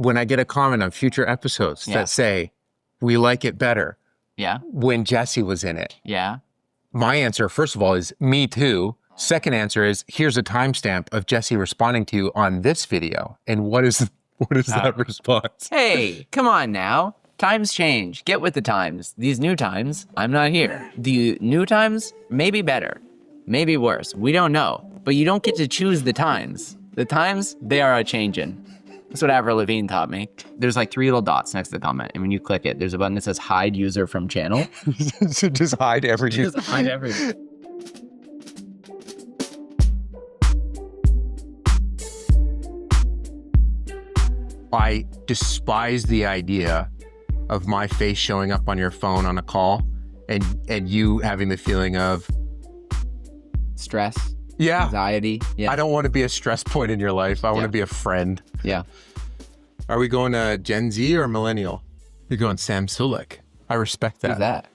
when I get a comment on future episodes that say, we like it better when Jesse was in it. Yeah. My answer, first of all, is me too. Second answer is, here's a timestamp of Jesse responding to you on this video. And what is that response? Hey, come on now. Times change. Get with the times. These new times, I'm not here. The new times, maybe better, maybe worse. We don't know. But you don't get to choose the times. The times, they are a-changin'. That's what Avril Lavigne taught me. There's like 3 little dots next to the comment. And when you click it, there's a button that says hide user from channel. So just hide every Just hide everything. I despise the idea of my face showing up on your phone on a call and you having the feeling of Stress. Anxiety. Yeah. I don't want to be a stress point in your life. I want to be a friend. Yeah. Are we going to Gen Z or millennial? You're going Sam Sulek. I respect that. Who's that?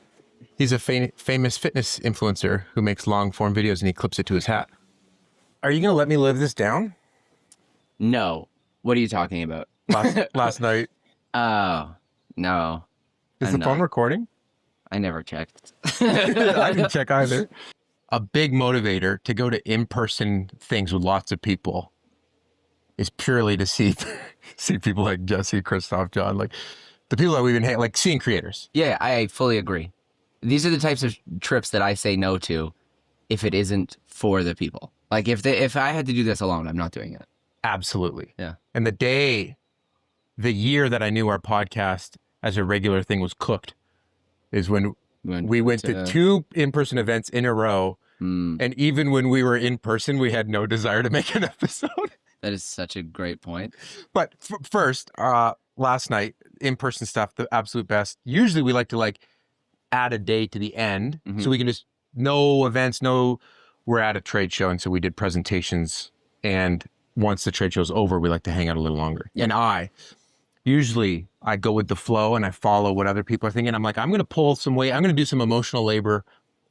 He's a famous fitness influencer who makes long form videos and he clips it to his hat. Are you going to let me live this down? No. What are you talking about? Last night. Oh, no. Is the phone recording? I never checked. I didn't check either. A big motivator to go to in-person things with lots of people is purely to see people like Jesse, Christoph, John, like the people that we've been like seeing creators. Yeah, I fully agree. These are the types of trips that I say no to if it isn't for the people. Like if I had to do this alone, I'm not doing it. Absolutely. Yeah. And the year that I knew our podcast as a regular thing was cooked is when we went to 2 in-person events in a row. And even when we were in person, we had no desire to make an episode. That is such a great point. But first, last night, in-person stuff, the absolute best. Usually we like to add a day to the end. So we can just, no events, we're at a trade show. And so we did presentations. And once the trade show's over, we like to hang out a little longer. And usually I go with the flow and I follow what other people are thinking. I'm like, I'm going to pull some weight. I'm going to do some emotional labor.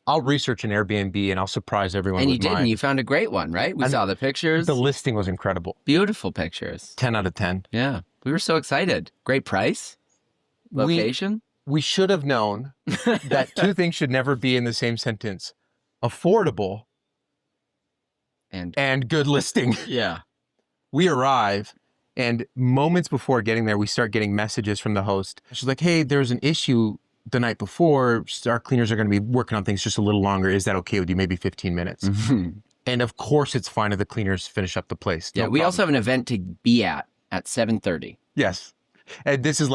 I'll research an Airbnb and I'll surprise everyone with mine. And you did, and you found a great one, right? We saw the pictures. The listing was incredible. Beautiful pictures. 10 out of 10. Yeah. We were so excited. Great price. Location. We should have known that 2 things should never be in the same sentence. Affordable and good listing. Yeah. We arrive, and moments before getting there, we start getting messages from the host. She's like, hey, there's an issue the night before. Our cleaners are going to be working on things just a little longer. Is that okay with you? Maybe 15 minutes. And of course, it's fine if the cleaners finish up the place. Yeah, we also have an event to be at 7:30. Yes. And this is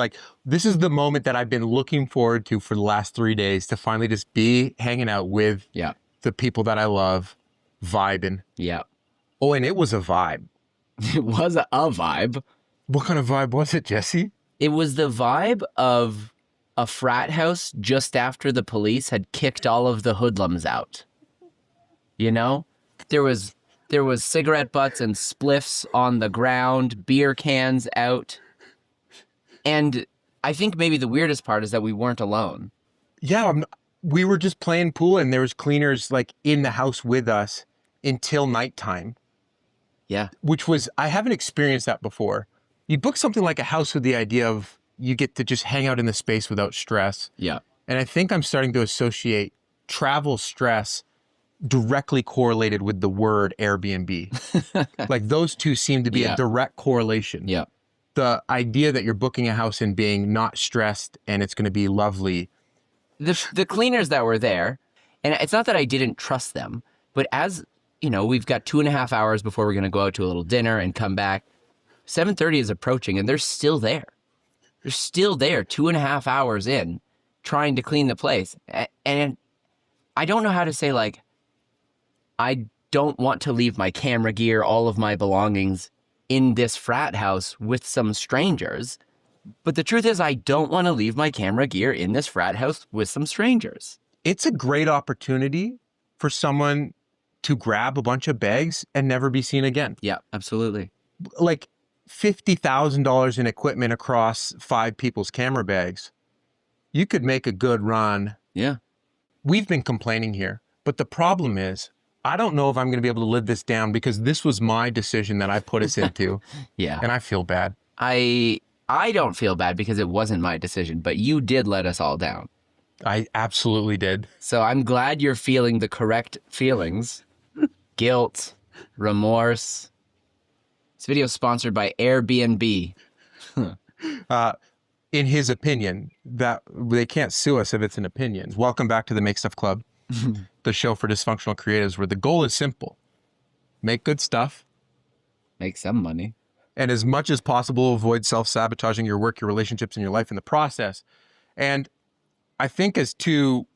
the moment that I've been looking forward to for the last 3 days, to finally just be hanging out with the people that I love, vibing. Yeah. Oh, and it was a vibe. It was a vibe. What kind of vibe was it, Jesse? It was the vibe of a frat house just after the police had kicked all of the hoodlums out. You know? There was cigarette butts and spliffs on the ground, beer cans out. And I think maybe the weirdest part is that we weren't alone. Yeah, we were just playing pool and there was cleaners in the house with us until nighttime. Yeah. Which was, I haven't experienced that before. You book something like a house with the idea of you get to just hang out in the space without stress. Yeah. And I think I'm starting to associate travel stress directly correlated with the word Airbnb. Like those two seem to be a direct correlation. Yeah. The idea that you're booking a house and being not stressed and it's going to be lovely. The cleaners that were there, and it's not that I didn't trust them, but as, you know, we've got 2.5 hours before we're going to go out to a little dinner and come back. 7:30 is approaching and they're still there. They're still there 2.5 hours in trying to clean the place. And I don't know how to say, like, I don't want to leave my camera gear, all of my belongings in this frat house with some strangers. But the truth is, I don't want to leave my camera gear in this frat house with some strangers. It's a great opportunity for someone to grab a bunch of bags and never be seen again. Yeah, absolutely. Like $50,000 in equipment across 5 people's camera bags. You could make a good run. Yeah. We've been complaining here, but the problem is, I don't know if I'm going to be able to live this down because this was my decision that I put us into. Yeah. And I feel bad. I I don't feel bad because it wasn't my decision, but you did let us all down. I absolutely did. So I'm glad you're feeling the correct feelings. Guilt, remorse. This video is sponsored by Airbnb. In his opinion, that they can't sue us if it's an opinion. Welcome back to the Make Stuff Club, the show for dysfunctional creatives where the goal is simple. Make good stuff. Make some money. And as much as possible, avoid self-sabotaging your work, your relationships, and your life in the process. And I think as two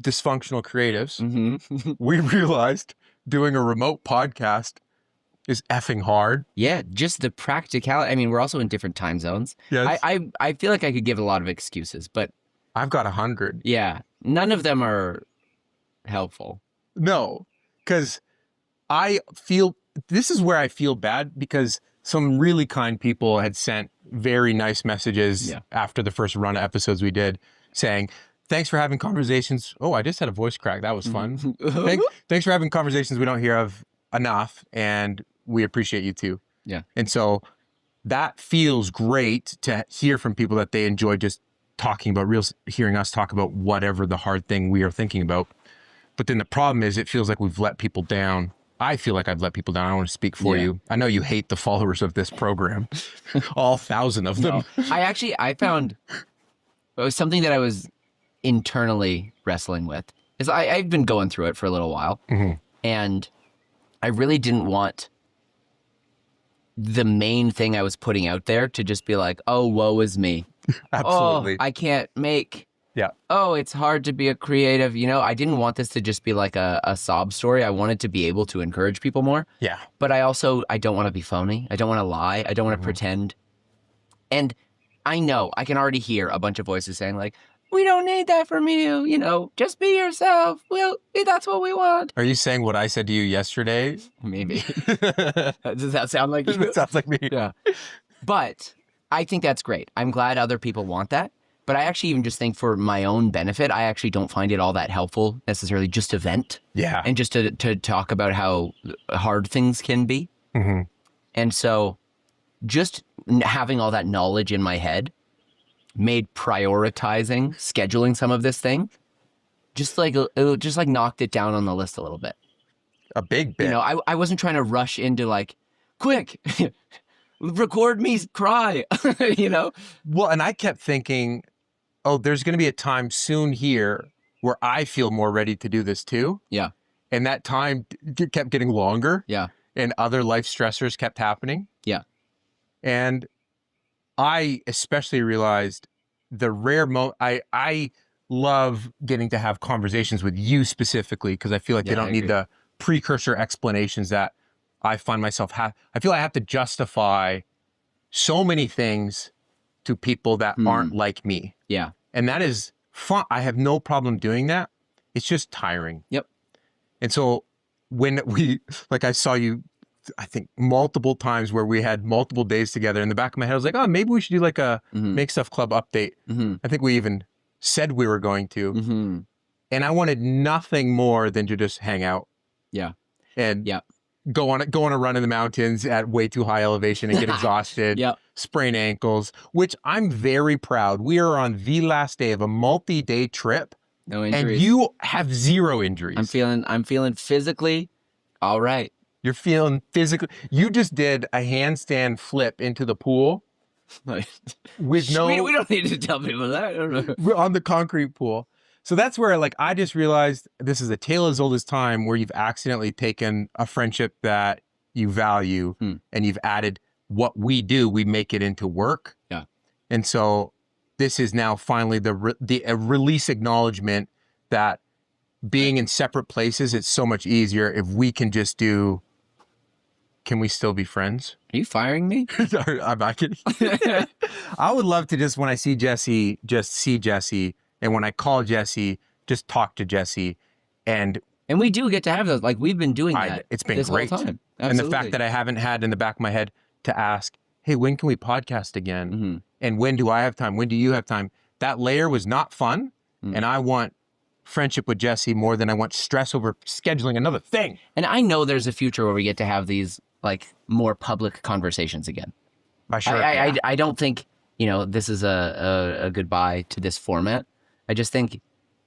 dysfunctional creatives, we realized doing a remote podcast is effing hard. Yeah, just the practicality. I mean, we're also in different time zones. Yes. I feel like I could give a lot of excuses, but I've got 100. yeah, none of them are helpful. No, because I feel, this is where I feel bad because some really kind people had sent very nice messages after the first run of episodes we did saying, thanks for having conversations. Oh, I just had a voice crack. That was fun. Thanks for having conversations we don't hear of enough. And we appreciate you too. Yeah. And so that feels great to hear from people that they enjoy just talking about hearing us talk about whatever the hard thing we are thinking about. But then the problem is it feels like we've let people down. I feel like I've let people down. I don't want to speak for you. I know you hate the followers of this program, all 1,000 of them. No. I found it was something that I was internally wrestling with. Is I've been going through it for a little while, and I really didn't want the main thing I was putting out there to just be like, oh, woe is me. Absolutely. Oh, I can't make. Yeah. Oh, it's hard to be a creative. You know, I didn't want this to just be like a sob story. I wanted to be able to encourage people more. Yeah. But I don't want to be phony. I don't want to lie. I don't want to pretend. And I know I can already hear a bunch of voices saying like, we don't need that from you. You know, just be yourself. Well, that's what we want. Are you saying what I said to you yesterday? Maybe. Does that sound like you? That sounds like me. Yeah. But I think that's great. I'm glad other people want that. But I actually even just think for my own benefit, I actually don't find it all that helpful necessarily just to vent. Yeah. And just to talk about how hard things can be. And so just having all that knowledge in my head made prioritizing, scheduling some of this thing, it just knocked it down on the list a little bit. A big bit. You know, I wasn't trying to rush into like, quick, record me cry, you know? Well, and I kept thinking, oh, there's going to be a time soon here where I feel more ready to do this too. Yeah. And that time kept getting longer. Yeah. And other life stressors kept happening. Yeah. And I especially realized the rare I love getting to have conversations with you specifically because I feel like they don't need the precursor explanations that I find myself I feel I have to justify so many things to people that aren't like me. Yeah. And that is fun. I have no problem doing that. It's just tiring. Yep. And so when I saw you, I think multiple times where we had multiple days together, in the back of my head, I was like, oh, maybe we should do like a Make Stuff Club update. I think we even said we were going to. And I wanted nothing more than to just hang out. Yeah. And go on a run in the mountains at way too high elevation and get exhausted, sprain ankles, which I'm very proud. We are on the last day of a multi-day trip. No injuries. And you have 0 injuries. I'm feeling physically all right. You're feeling physically. You just did a handstand flip into the pool with no. We don't need to tell people that. I don't know. On the concrete pool. So that's where I just realized this is a tale as old as time where you've accidentally taken a friendship that you value and you've added what we do, we make it into work. Yeah. And so this is now finally the release acknowledgement that being in separate places, it's so much easier if we can just do, can we still be friends? Are you firing me? I'm not kidding. I would love to just, when I see Jesse, just see Jesse. And when I call Jesse, just talk to Jesse. And we do get to have those. Like, we've been doing that. It's been this great. Whole time. And the fact that I haven't had in the back of my head to ask, hey, when can we podcast again? And when do I have time? When do you have time? That layer was not fun. And I want friendship with Jesse more than I want stress over scheduling another thing. And I know there's a future where we get to have these like more public conversations again. By sure. I don't think, this is a goodbye to this format. I just think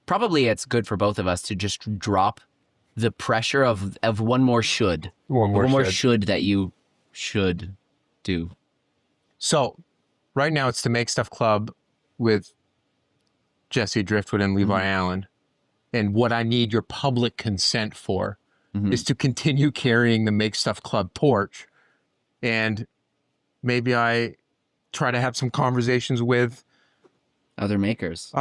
probably it's good for both of us to just drop the pressure of one more should. One more should that you should do. So right now it's the Make Stuff Club with Jesse Driftwood and Levi Allen. And what I need your public consent for is to continue carrying the Make Stuff Club torch. And maybe I try to have some conversations with other makers.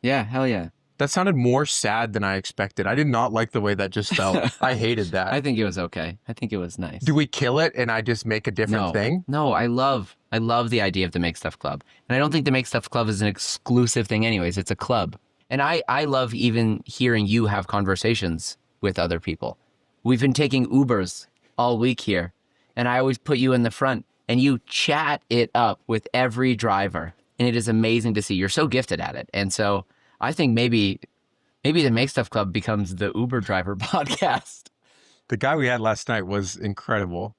Yeah, hell yeah. That sounded more sad than I expected. I did not like the way that just felt. I hated that. I think it was okay. I think it was nice. Do we kill it and I just make a different thing? No, I love the idea of the Make Stuff Club. And I don't think the Make Stuff Club is an exclusive thing anyways. It's a club. And I love even hearing you have conversations with other people. We've been taking Ubers all week here. And I always put you in the front and you chat it up with every driver. And it is amazing to see. You're so gifted at it. And so I think maybe the Make Stuff Club becomes the Uber driver podcast. The guy we had last night was incredible.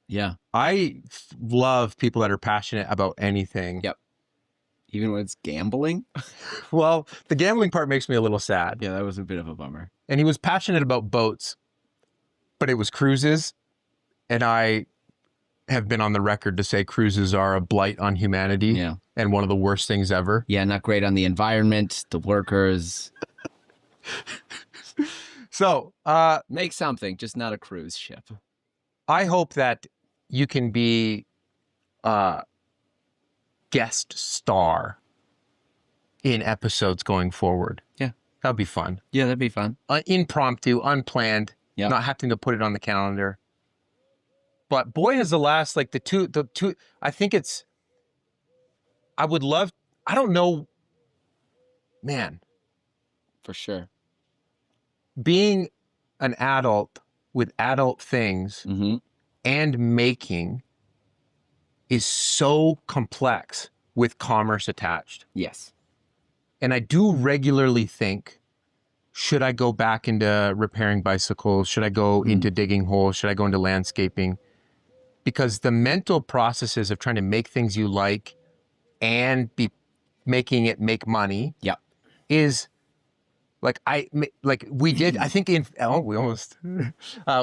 Yeah. I love people that are passionate about anything. Yep. Even when it's gambling? Well, the gambling part makes me a little sad. Yeah, that was a bit of a bummer. And he was passionate about boats, but it was cruises. And I have been on the record to say cruises are a blight on humanity. Yeah. And one of the worst things ever. Yeah, not great on the environment, the workers. So, make something, just not a cruise ship. I hope that you can be a guest star in episodes going forward. Yeah. That'd be fun. Yeah, that'd be fun. Impromptu, unplanned, not having to put it on the calendar. But boy, has the last, like the two, I think it's, I would love, I don't know, man. For sure. Being an adult with adult things and making is so complex with commerce attached. Yes. And I do regularly think, should I go back into repairing bicycles? Should I go into digging holes? Should I go into landscaping? Because the mental processes of trying to make things you like and be making it make money is we did, I think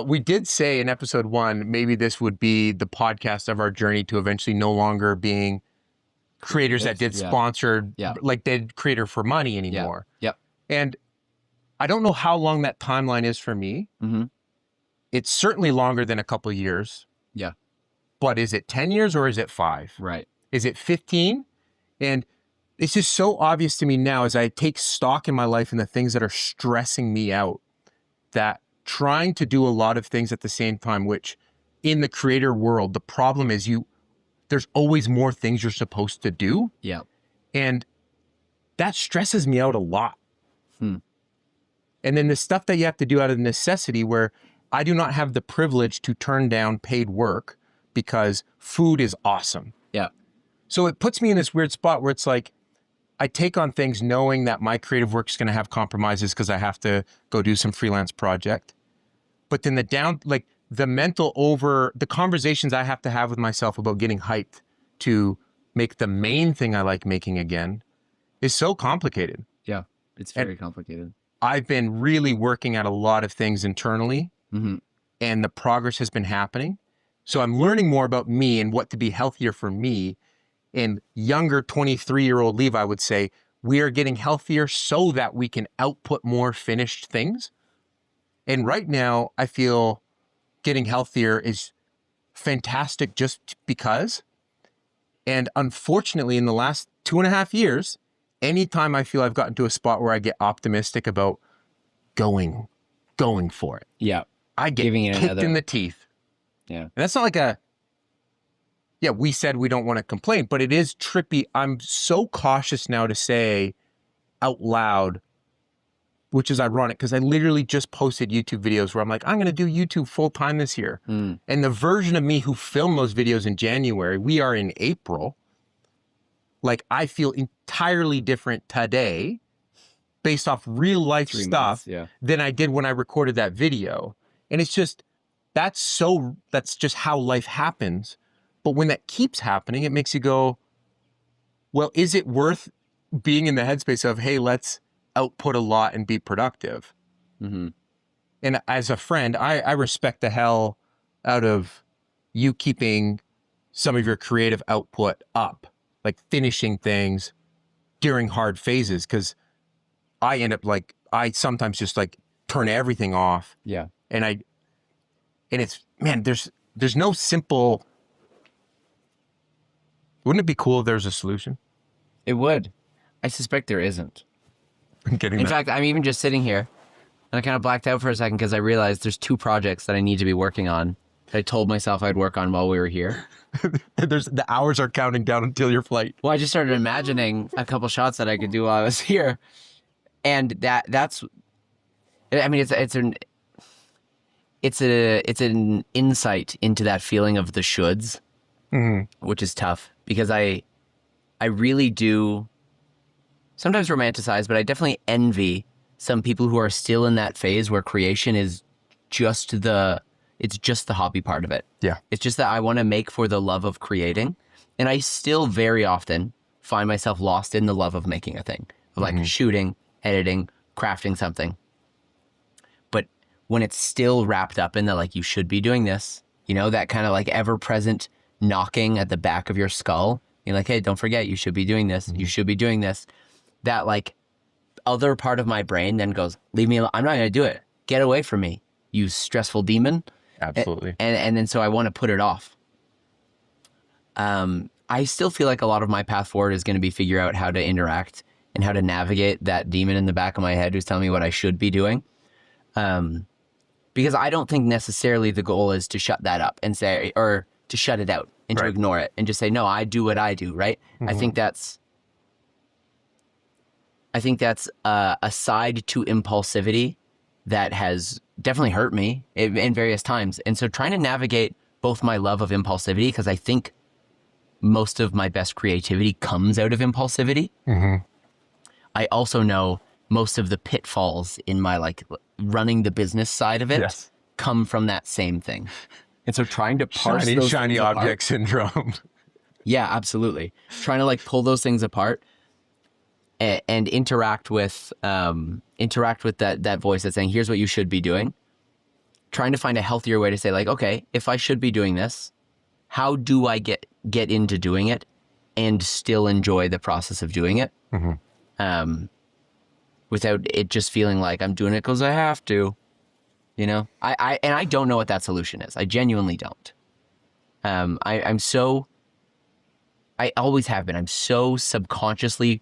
we did say in episode 1, maybe this would be the podcast of our journey to eventually no longer being creators that did sponsored, like did creator for money anymore. Yep. And I don't know how long that timeline is for me. It's certainly longer than a couple of years. Yeah. But is it 10 years or is it 5? Right. Is it 15? And it's just so obvious to me now as I take stock in my life and the things that are stressing me out, that trying to do a lot of things at the same time, which in the creator world, the problem is there's always more things you're supposed to do. Yeah. And that stresses me out a lot. And then the stuff that you have to do out of necessity, where I do not have the privilege to turn down paid work because food is awesome. Yeah. So it puts me in this weird spot where it's like, I take on things knowing that my creative work is going to have compromises because I have to go do some freelance project. But then the conversations I have to have with myself about getting hyped to make the main thing I like making again is so complicated. Yeah. It's very complicated. I've been really working at a lot of things internally and the progress has been happening. So I'm learning more about me and what to be healthier for me. And younger 23-year-old Levi would say, we are getting healthier so that we can output more finished things. And right now I feel getting healthier is fantastic just because. And unfortunately, in the last 2.5 years, anytime I feel I've gotten to a spot where I get optimistic about going for it. Yeah. I get kicked in the teeth. Yeah. And that's not like we said we don't want to complain, but it is trippy. I'm so cautious now to say out loud, which is ironic because I literally just posted YouTube videos where I'm like, I'm going to do YouTube full time this year. And the version of me who filmed those videos in January, we are in April. Like I feel entirely different today based off real life stuff than I did when I recorded that video. And it's just, that's just how life happens. But when that keeps happening, it makes you go, well, is it worth being in the headspace of, hey, let's output a lot and be productive? Mm-hmm. And as a friend, I respect the hell out of you keeping some of your creative output up, like finishing things during hard phases. Cause I end up like, I sometimes just like turn everything off. Yeah. And it's, man, there's no simple, wouldn't it be cool if there's a solution? It would. I suspect there isn't. I'm getting In that. fact, I'm even just sitting here and I kind of blacked out for a second because I realized there's 2 projects that I need to be working on that I told myself I'd work on while we were here. The hours are counting down until your flight. Well, I just started imagining a couple shots that I could do while I was here. And that's, I mean, it's an insight into that feeling of the shoulds, which is tough because I really do sometimes romanticize, but I definitely envy some people who are still in that phase where creation is just the hobby part of it. Yeah. It's just that I want to make for the love of creating. And I still very often find myself lost in the love of making a thing, of like shooting, editing, crafting something. But when it's still wrapped up in the, like, you should be doing this, you know, that kind of like ever present knocking at the back of your skull. You're like, hey, don't forget, you should be doing this. You should be doing this. That like other part of my brain then goes, leave me alone. I'm not going to do it. Get away from me, you stressful demon. Absolutely. And then so I want to put it off. I still feel like a lot of my path forward is going to be figure out how to interact and how to navigate that demon in the back of my head who's telling me what I should be doing. Because I don't think necessarily the goal is to shut that up and say, or to shut it out and to ignore it and just say, no, I do what I do, right? I think that's a side to impulsivity that has definitely hurt me in various times. And so trying to navigate both my love of impulsivity, because I think most of my best creativity comes out of impulsivity. I also know most of the pitfalls in my like running the business side of it come from that same thing. And so trying to parse those shiny things object syndrome. Yeah, absolutely. Trying to like pull those things apart and interact with that voice that's saying, here's what you should be doing. Trying to find a healthier way to say like, okay, if I should be doing this, how do I get into doing it and still enjoy the process of doing it? Without it just feeling like I'm doing it because I have to, you know? I don't know what that solution is. I genuinely don't. I always have been. I'm so subconsciously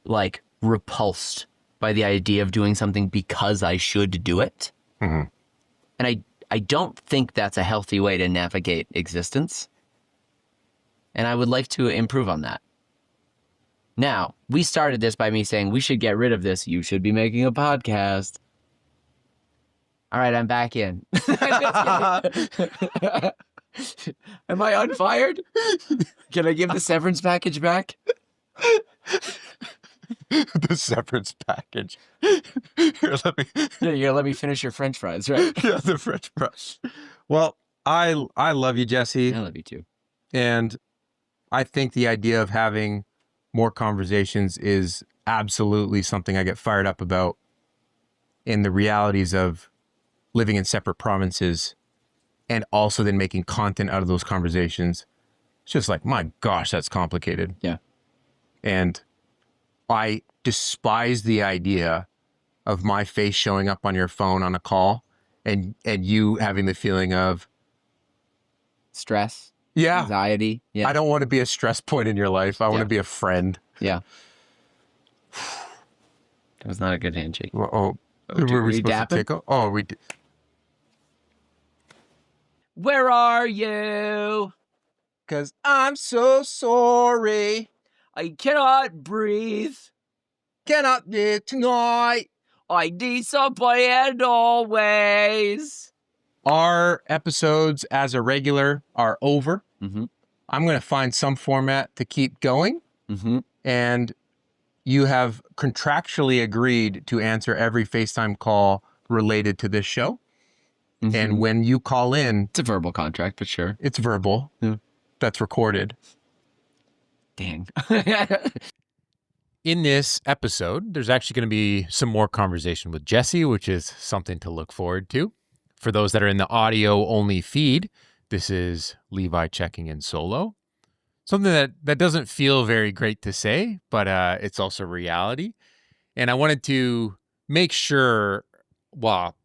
like repulsed by the idea of doing something because I should do it. And I don't think that's a healthy way to navigate existence. And I would like to improve on that. Now, we started this by me saying we should get rid of this. You should be making a podcast. All right, I'm back in. Am I unfired? Can I give the severance package back? The severance package. Here, let me finish your French fries, right? Yeah, the French fries. Well, I love you, Jesse. I love you too. And I think the idea of having more conversations is absolutely something I get fired up about, in the realities of living in separate provinces and also then making content out of those conversations. It's just like, my gosh, that's complicated. Yeah. And I despise the idea of my face showing up on your phone on a call and you having the feeling of stress, yeah, anxiety. Yeah. I don't want to be a stress point in your life. I want to be a friend. Yeah. That was not a good handshake. Well, were we supposed to take? Oh, we did. Where are you? 'Cause I'm so sorry. I cannot breathe. Cannot live tonight. I need somebody and always. Our episodes as a regular are over. I'm going to find some format to keep going. And you have contractually agreed to answer every FaceTime call related to this show. And when you call in, it's a verbal contract, but sure. it's verbal. that's recorded. Dang. In this episode, there's actually going to be some more conversation with Jesse, which is something to look forward to. For those that are in the audio-only feed, this is Levi checking in solo. Something that doesn't feel very great to say, but it's also reality. And I wanted to make sure, well,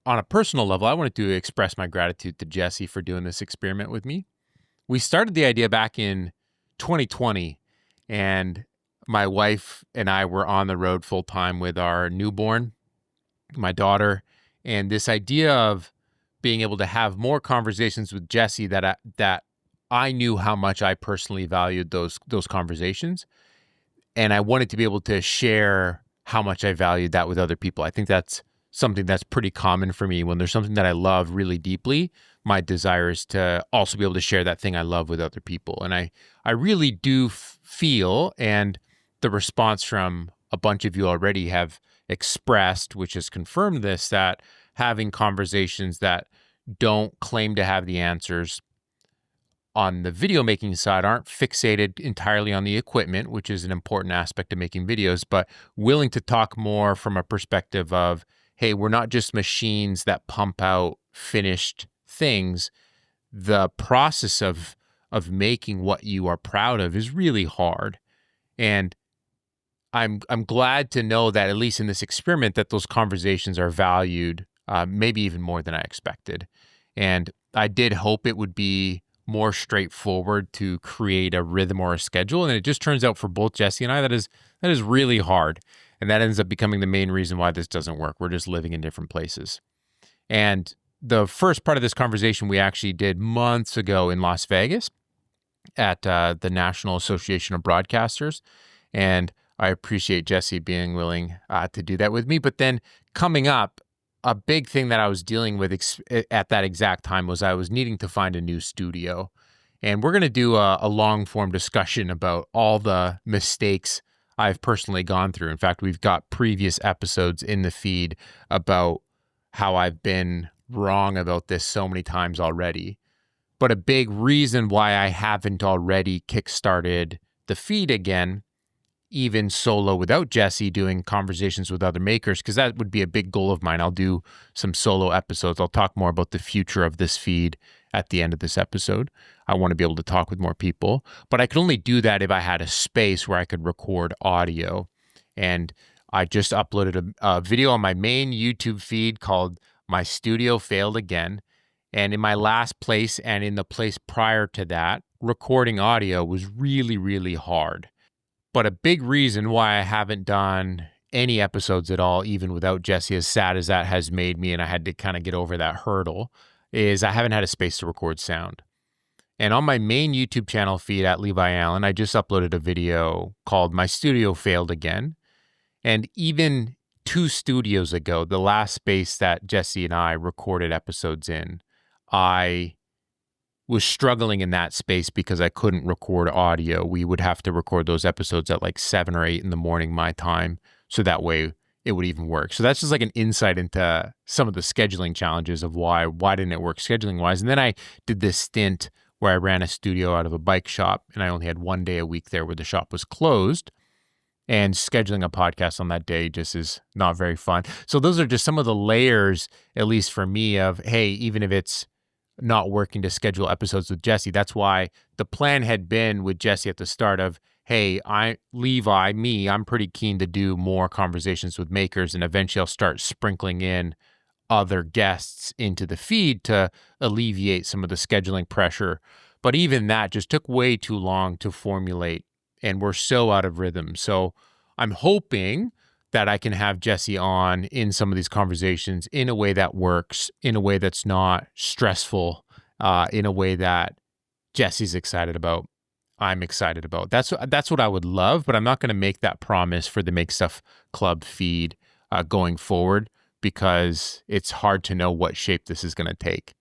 on a personal level, I wanted to express my gratitude to Jesse for doing this experiment with me. We started the idea back in 2020, and my wife and I were on the road full time with our newborn, my daughter, and this idea of being able to have more conversations with Jesse that I knew how much I personally valued those conversations, and I wanted to be able to share how much I valued that with other people. I think that's something that's pretty common for me. When there's something that I love really deeply, my desire is to also be able to share that thing I love with other people. And I really do feel, and the response from a bunch of you already have expressed, which has confirmed this, that having conversations that don't claim to have the answers on the video making side aren't fixated entirely on the equipment, which is an important aspect of making videos, but willing to talk more from a perspective of, hey, we're not just machines that pump out finished things. The process of making what you are proud of is really hard. And I'm glad to know that at least in this experiment that those conversations are valued, maybe even more than I expected. And I did hope it would be more straightforward to create a rhythm or a schedule. And it just turns out for both Jesse and I, that is really hard. And that ends up becoming the main reason why this doesn't work. We're just living in different places. And the first part of this conversation we actually did months ago in Las Vegas at the National Association of Broadcasters. And I appreciate Jesse being willing to do that with me. But then coming up, a big thing that I was dealing with at that exact time was I was needing to find a new studio. And we're going to do a long-form discussion about all the mistakes I've personally gone through. In fact, we've got previous episodes in the feed about how I've been wrong about this so many times already. But a big reason why I haven't already kickstarted the feed again, even solo without Jesse, doing conversations with other makers, because that would be a big goal of mine. I'll do some solo episodes. I'll talk more about the future of this feed at the end of this episode. I want to be able to talk with more people, but I could only do that if I had a space where I could record audio. And I just uploaded a video on my main YouTube feed called My Studio Failed Again. And in my last place and in the place prior to that, recording audio was really, really hard. But a big reason why I haven't done any episodes at all, even without Jesse, as sad as that has made me, and I had to kind of get over that hurdle, is I haven't had a space to record sound. And on my main YouTube channel feed at Levi Allen, I just uploaded a video called My Studio Failed Again. And even 2 studios ago, the last space that Jesse and I recorded episodes in, I was struggling in that space because I couldn't record audio. We would have to record those episodes at like 7 or 8 in the morning, my time, so that way it would even work. So that's just like an insight into some of the scheduling challenges of why didn't it work scheduling wise. And then I did this stint where I ran a studio out of a bike shop, and I only had 1 day a week there where the shop was closed. And scheduling a podcast on that day just is not very fun. So those are just some of the layers, at least for me, of, hey, even if it's not working to schedule episodes with Jesse, that's why the plan had been with Jesse at the start of, hey, I'm pretty keen to do more conversations with makers, and eventually I'll start sprinkling in other guests into the feed to alleviate some of the scheduling pressure. But even that just took way too long to formulate, and we're so out of rhythm. So I'm hoping that I can have Jesse on in some of these conversations in a way that works, in a way that's not stressful, in a way that Jesse's excited about, I'm excited about. That's what I would love, but I'm not going to make that promise for the Make Stuff Club feed going forward, because it's hard to know what shape this is going to take.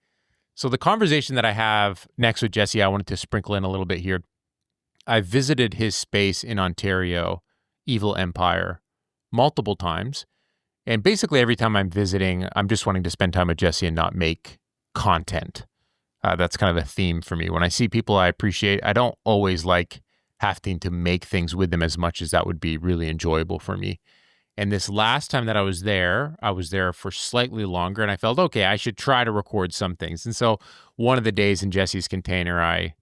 So the conversation that I have next with Jesse, I wanted to sprinkle in a little bit here. I visited his space in Ontario, Evil Empire, multiple times. And basically every time I'm visiting, I'm just wanting to spend time with Jesse and not make content. That's kind of a theme for me. When I see people I appreciate, I don't always like having to make things with them as much as that would be really enjoyable for me. And this last time that I was there for slightly longer, and I felt, okay, I should try to record some things. And so one of the days in Jesse's container, I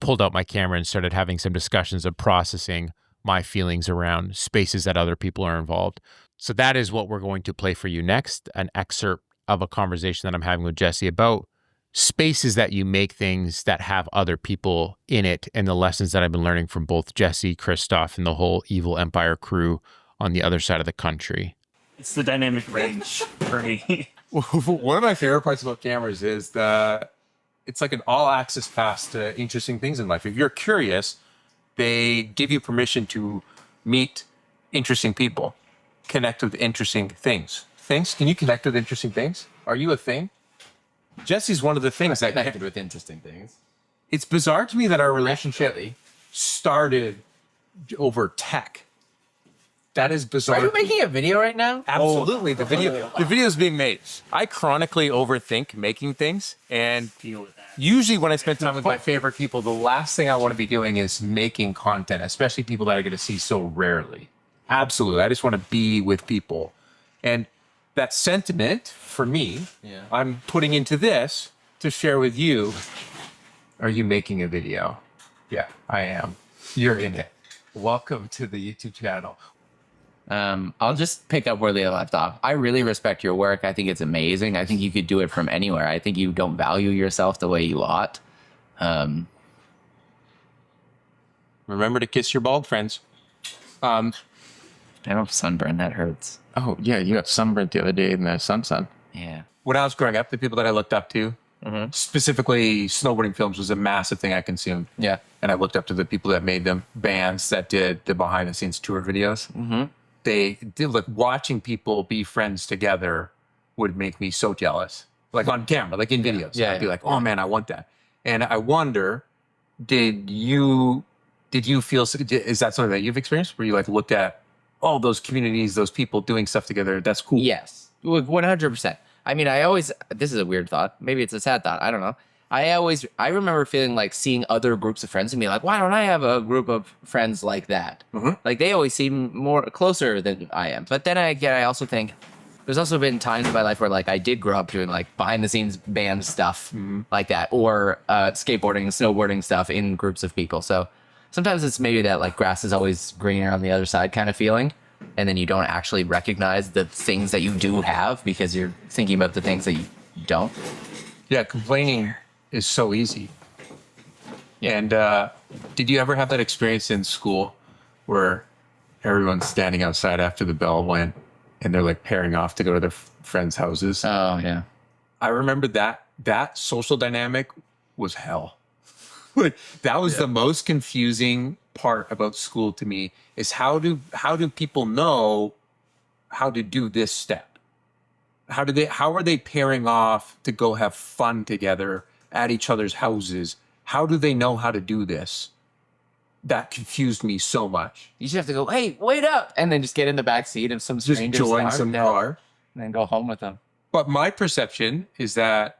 pulled out my camera and started having some discussions of processing my feelings around spaces that other people are involved. So that is what we're going to play for you next, an excerpt of a conversation that I'm having with Jesse about spaces that you make things that have other people in it, and the lessons that I've been learning from both Jesse, Christoph, and the whole Evil Empire crew on the other side of the country. It's the dynamic range for me. One of my favorite parts about cameras is it's like an all-access pass to interesting things in life. If you're curious, they give you permission to meet interesting people, connect with interesting things. Things? Can you connect with interesting things? Are you a thing? Jesse's one of the things that Connected with interesting things. It's bizarre to me that our relationship started over tech. That is bizarre. Are you making a video right now? Absolutely. The video is being made. I chronically overthink making things, and usually when I spend time with my favorite people, the last thing I want to be doing is making content, especially people that I get to see so rarely. Absolutely. I just want to be with people. And that sentiment for me, I'm putting into this to share with you. Are you making a video? Yeah, I am. You're in it. Welcome to the YouTube channel. I'll just pick up where they left off. I really respect your work. I think it's amazing. I think you could do it from anywhere. I think you don't value yourself the way you ought. Remember to kiss your bald friends. I have sunburn. That hurts. Oh, yeah, you got sunburnt the other day in the sunset. Yeah. When I was growing up, the people that I looked up to, specifically snowboarding films, was a massive thing I consumed. Yeah. And I looked up to the people that made them, bands that did the behind-the-scenes tour videos. Mm-hmm. They did, like, watching people be friends together would make me so jealous. Like on camera, like in videos. Yeah. I'd be like, oh man, I want that. And I wonder, did you feel, is that something that you've experienced where you like looked at all those communities, those people doing stuff together? That's cool. Yes. 100%. I mean, this is a weird thought. Maybe it's a sad thought. I don't know. I remember feeling like seeing other groups of friends and being like, why don't I have a group of friends like that? Mm-hmm. Like they always seem more closer than I am. But then I also think there's also been times in my life where like I did grow up doing like behind the scenes band stuff like that, or skateboarding and snowboarding stuff in groups of people. So sometimes it's maybe that like grass is always greener on the other side kind of feeling. And then you don't actually recognize the things that you do have because you're thinking about the things that you don't. Yeah, complaining is so easy. And did you ever have that experience in school where everyone's standing outside after the bell went and they're like pairing off to go to their friends' houses? Oh, yeah. I remember that social dynamic was hell. Like that was the most confusing part about school to me, is how do people know how to do this step? How are they pairing off to go have fun together at each other's houses? How do they know how to do this? That confused me so much. You just have to go, hey, wait up, and then just get in the back seat of some Just stranger's join some car. and then go home with them. But my perception is that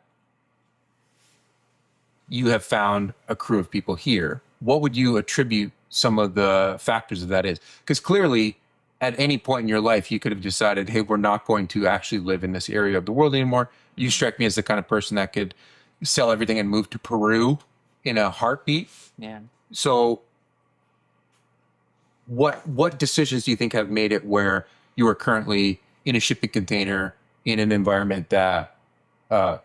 you have found a crew of people here. What would you attribute some of the factors of that is? Because clearly, at any point in your life, you could have decided, hey, we're not going to actually live in this area of the world anymore. You strike me as the kind of person that could sell everything and move to Peru in a heartbeat. Yeah. So what decisions do you think have made it where you are currently in a shipping container in an environment that A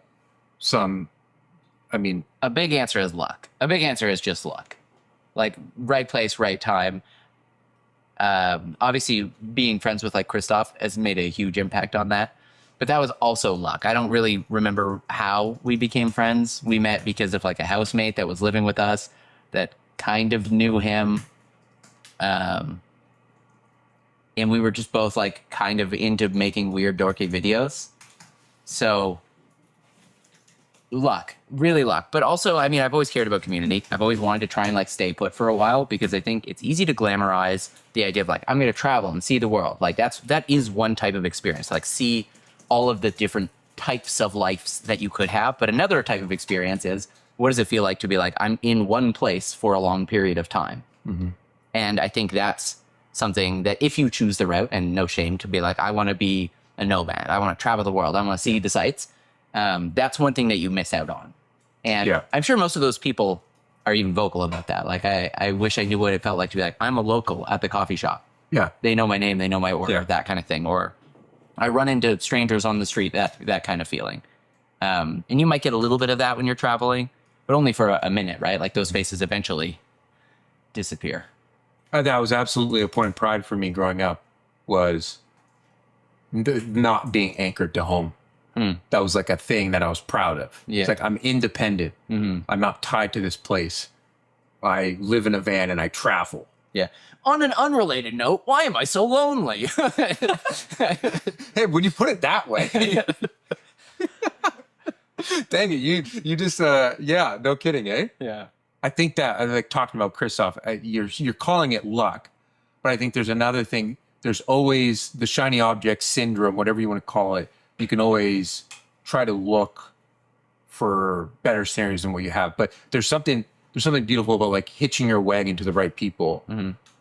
big answer is luck. A big answer is just luck. Like right place, right time. Obviously being friends with like Christoph has made a huge impact on that. But that was also luck. I don't really remember how we became friends. We met because of like a housemate that was living with us that kind of knew him. And we were just both like kind of into making weird dorky videos. So luck, really luck. But also, I mean, I've always cared about community. I've always wanted to try and like stay put for a while because I think it's easy to glamorize the idea of like, I'm going to travel and see the world. Like that is one type of experience, like see all of the different types of lives that you could have. But another type of experience is, what does it feel like to be like, I'm in one place for a long period of time? And I think that's something that if you choose the route, and no shame to be like, I want to be a nomad, I want to travel the world, I want to see the sights. That's one thing that you miss out on. And I'm sure most of those people are even vocal about that. Like, I wish I knew what it felt like to be like, I'm a local at the coffee shop. Yeah. They know my name, they know my order, that kind of thing. Or I run into strangers on the street, that kind of feeling. And you might get a little bit of that when you're traveling, but only for a minute, right? Like those faces eventually disappear. That was absolutely a point of pride for me growing up, was not being anchored to home. That was like a thing that I was proud of. Yeah. It's like, I'm independent. I'm not tied to this place. I live in a van and I travel. Yeah. On an unrelated note, why am I so lonely? Hey, when you put it that way. Dang it, you just no kidding, eh? Yeah. I think that, like talking about Christoph, you're calling it luck, but I think there's another thing. There's always the shiny object syndrome, whatever you want to call it. You can always try to look for better scenarios than what you have, but there's something beautiful about like hitching your wagon to the right people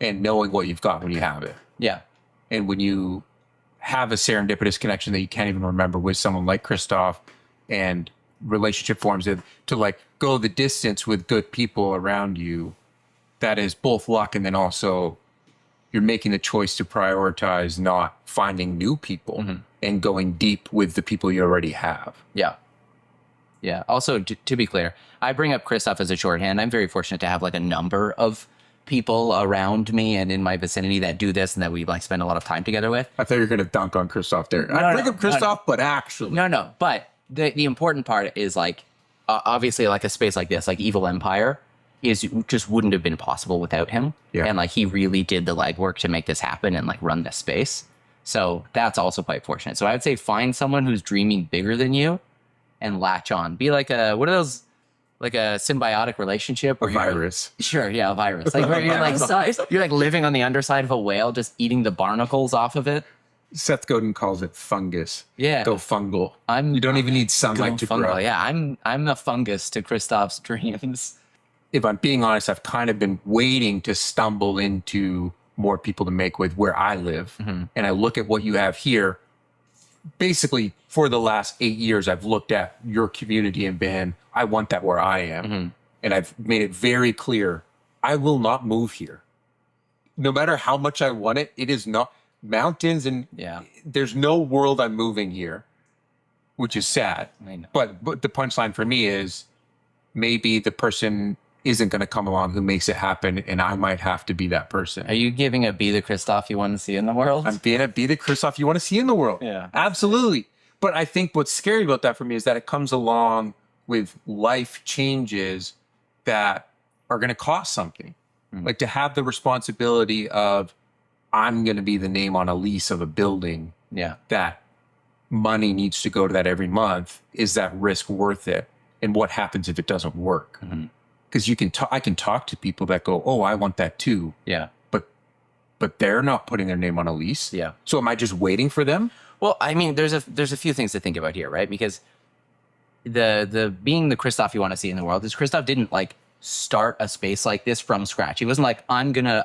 and knowing what you've got when you have it. Yeah. And when you have a serendipitous connection that you can't even remember with someone like Christoph, and relationship forms to like go the distance with good people around you, that is both luck, and then also you're making the choice to prioritize not finding new people and going deep with the people you already have. Yeah. Yeah. Also, to be clear, I bring up Christoph as a shorthand. I'm very fortunate to have like a number of people around me and in my vicinity that do this and that we like spend a lot of time together with. I thought you were going to dunk on Christoph there. I bring up Christoph, but actually. No. But the important part is like, obviously like a space like this, like Evil Empire, just wouldn't have been possible without him. Yeah. And like he really did the legwork to make this happen and like run this space. So that's also quite fortunate. So I would say find someone who's dreaming bigger than you and latch on. Be like what are those, like a symbiotic relationship? A virus. Sure, yeah, a virus. Like where you're like living on the underside of a whale, just eating the barnacles off of it. Seth Godin calls it fungus. Yeah. Go fungal. You don't even need sunlight to grow. Yeah, I'm a fungus to Christoph's dreams. If I'm being honest, I've kind of been waiting to stumble into more people to make with where I live. And I look at what you have here. Basically, for the last 8 years, I've looked at your community and been, I want that where I am. And I've made it very clear, I will not move here. No matter how much I want it, it is not mountains, and there's no world I'm moving here, which is sad. I know. But the punchline for me is maybe the person isn't going to come along who makes it happen, and I might have to be that person. Are you giving a be the Christoph you want to see in the world? I'm being a be the Christoph you want to see in the world. Yeah. Absolutely. But I think what's scary about that for me is that it comes along with life changes that are going to cost something. Like to have the responsibility of, I'm going to be the name on a lease of a building. Yeah. That money needs to go to that every month. Is that risk worth it? And what happens if it doesn't work? Because I can talk to people that go, oh, I want that too. Yeah. But they're not putting their name on a lease. Yeah. So am I just waiting for them? Well, I mean, there's a few things to think about here, right? Because the being the Christoph you want to see in the world is Christoph didn't like start a space like this from scratch. He wasn't like, I'm gonna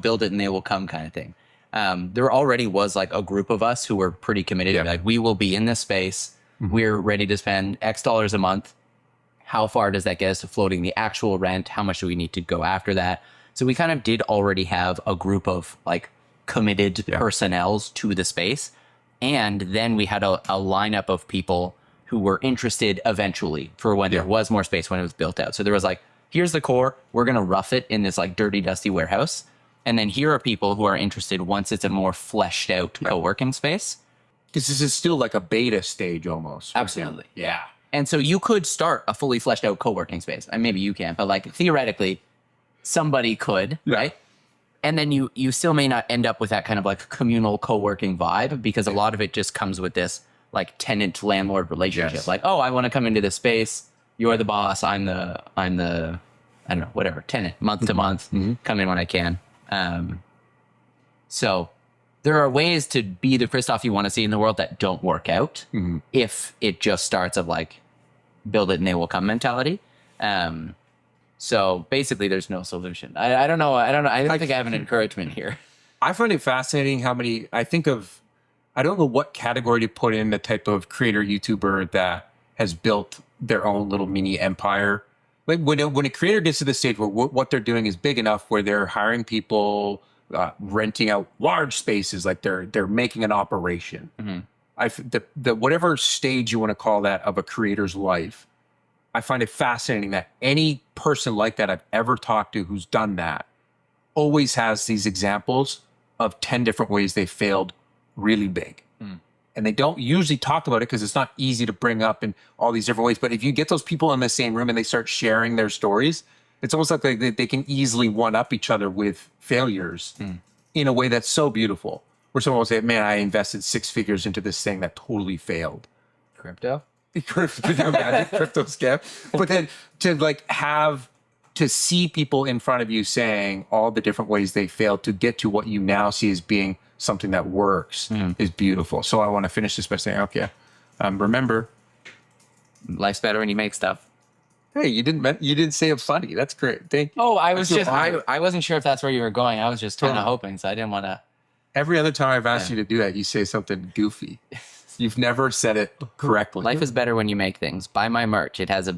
build it and they will come kind of thing. There already was like a group of us who were pretty committed. Yeah. Like, we will be in this space. We're ready to spend X dollars a month. How far does that get us to floating the actual rent? How much do we need to go after that? So we kind of did already have a group of like committed personnels to the space. And then we had a lineup of people who were interested eventually for when there was more space, when it was built out. So there was like, here's the core. We're going to rough it in this like dirty, dusty warehouse. And then here are people who are interested once it's a more fleshed out co-working space. Because this is still like a beta stage almost. Absolutely. Yeah. And so you could start a fully fleshed out co-working space. And maybe you can't, but like theoretically, somebody could, right? And then you still may not end up with that kind of like communal co-working vibe, because a lot of it just comes with this like tenant landlord relationship. Yes. Like, oh, I want to come into this space. You're the boss. I'm the I don't know, whatever, tenant, month to month, come in when I can. So there are ways to be the Christoph you want to see in the world that don't work out if it just starts of like build it and they will come mentality. So basically there's no solution. I don't know. I don't think I have an encouragement here. I find it fascinating how many, I don't know what category to put in the type of creator YouTuber that has built their own little mini empire. Like when a creator gets to the stage where what they're doing is big enough where they're hiring people, renting out large spaces, like they're making an operation. The whatever stage you want to call that of a creator's life, I find it fascinating that any person like that I've ever talked to who's done that always has these examples of 10 different ways they failed really big. And they don't usually talk about it because it's not easy to bring up in all these different ways. But if you get those people in the same room and they start sharing their stories, it's almost like they can easily one-up each other with failures in a way that's so beautiful. Where someone will say, man, I invested 6 figures into this thing that totally failed. Crypto? Crypto scam. But then to see people in front of you saying all the different ways they failed to get to what you now see as being something that works is beautiful. So I want to finish this by saying, okay, remember, Life's better when you make stuff. hey, you didn't say it funny. That's great. Thank you. Oh, I wasn't sure if that's where you were going. I was just kind of hoping, so I didn't want to. Every other time I've asked you to do that, you say something goofy. You've never said it correctly. Life is better when you make things. Buy my merch. It has a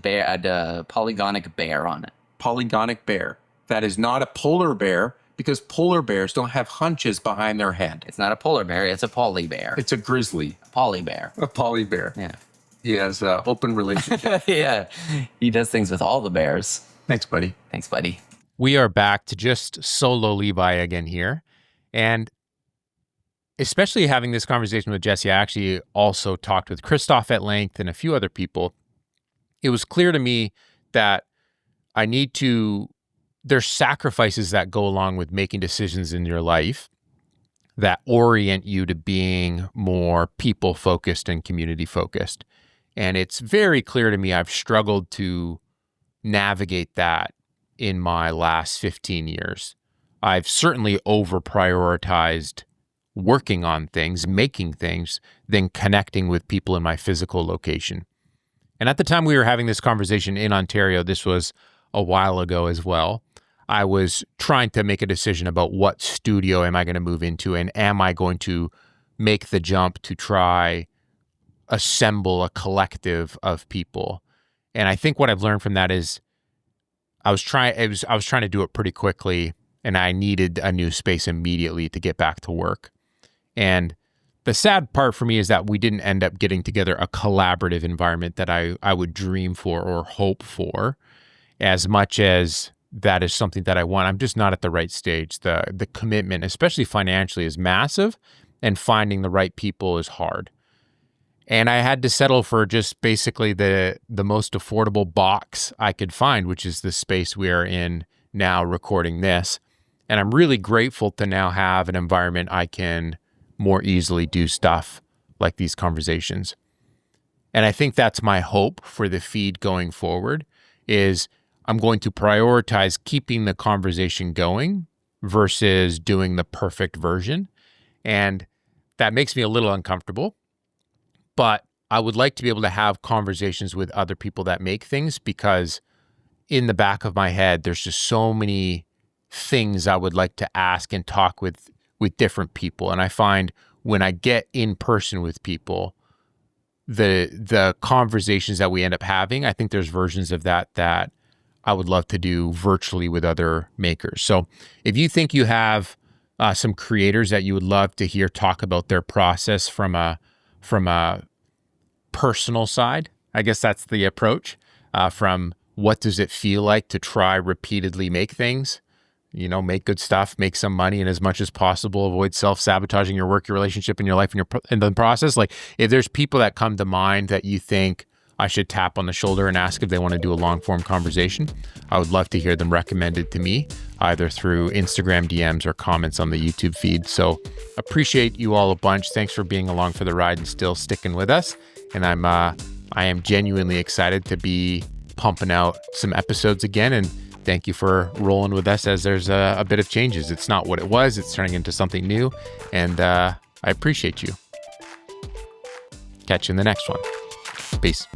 polygonic bear on it. Polygonic bear. That is not a polar bear because polar bears don't have hunches behind their head. It's not a polar bear. It's a poly bear. It's a grizzly. Poly bear. A poly bear. Yeah. He has an open relationship. Yeah. He does things with all the bears. Thanks, buddy. Thanks, buddy. We are back to just solo Levi again here. And especially having this conversation with Jesse, I actually also talked with Christoph at length and a few other people. It was clear to me that there's sacrifices that go along with making decisions in your life that orient you to being more people-focused and community-focused. And it's very clear to me I've struggled to navigate that in my last 15 years. I've certainly over-prioritized working on things, making things, than connecting with people in my physical location. And at the time we were having this conversation in Ontario, this was a while ago as well, I was trying to make a decision about what studio am I going to move into, and am I going to make the jump to try assemble a collective of people. And I think what I've learned from that is I was trying to do it pretty quickly, and I needed a new space immediately to get back to work. And the sad part for me is that we didn't end up getting together a collaborative environment that I would dream for or hope for, as much as that is something that I want. I'm just not at the right stage. The commitment, especially financially, is massive, and finding the right people is hard. And I had to settle for just basically the most affordable box I could find, which is the space we are in now recording this. And I'm really grateful to now have an environment I can more easily do stuff like these conversations. And I think that's my hope for the feed going forward, is I'm going to prioritize keeping the conversation going versus doing the perfect version. And that makes me a little uncomfortable, but I would like to be able to have conversations with other people that make things, because in the back of my head, there's just so many things I would like to ask and talk with different people. And I find when I get in person with people, the conversations that we end up having, I think there's versions of that I would love to do virtually with other makers. So if you think you have some creators that you would love to hear talk about their process from a personal side, I guess that's the approach, from what does it feel like to try repeatedly make things, make good stuff, make some money, and as much as possible, avoid self-sabotaging your work, your relationship, and your life in the process. Like, if there's people that come to mind that you think I should tap on the shoulder and ask if they want to do a long-form conversation, I would love to hear them recommended to me, either through Instagram DMs or comments on the YouTube feed. So appreciate you all a bunch. Thanks for being along for the ride and still sticking with us. And I am genuinely excited to be pumping out some episodes again, and thank you for rolling with us as there's a bit of changes. It's not what it was. It's turning into something new. And I appreciate you. Catch you in the next one. Peace.